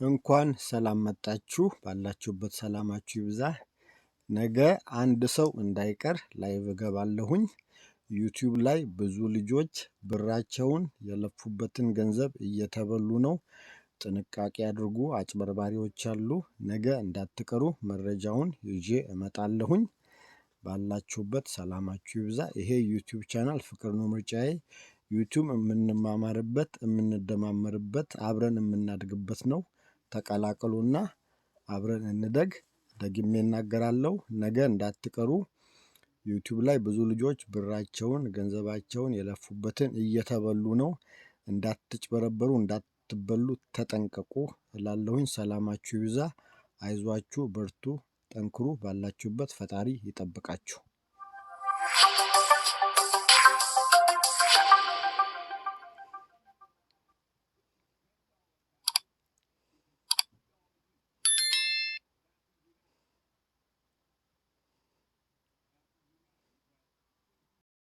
እንኳን ሰላም መጣችሁ ባላችሁበት ሰላማችሁ ይብዛ። ነገ አንድ ሰው እንዳይቀር ላይቭ እገባለሁኝ። ዩቲዩብ ላይ ብዙ ልጆች ብራቸውን የለፉበትን ገንዘብ እየተበሉ ነው። ጥንቃቄ አድርጉ፣ አጭበርባሪዎች አሉ። ነገ እንዳትቀሩ መረጃውን ይዤ እመጣለሁኝ። ባላችሁበት ሰላማችሁ ይብዛ። ይሄ ዩቲዩብ ቻናል ፍቅር ነው ምርጫዬ። ዩቲዩብ የምንማማርበት የምንደማመርበት አብረን የምናድግበት ነው። ተቀላቀሉና አብረን እንደግ። ደግሜ እናገራለሁ፣ ነገ እንዳትቀሩ። ዩቲዩብ ላይ ብዙ ልጆች ብራቸውን ገንዘባቸውን የለፉበትን እየተበሉ ነው። እንዳትጭበረበሩ፣ እንዳትበሉ ተጠንቀቁ እላለሁኝ። ሰላማችሁ ይብዛ። አይዟችሁ፣ በርቱ፣ ጠንክሩ። ባላችሁበት ፈጣሪ ይጠብቃችሁ።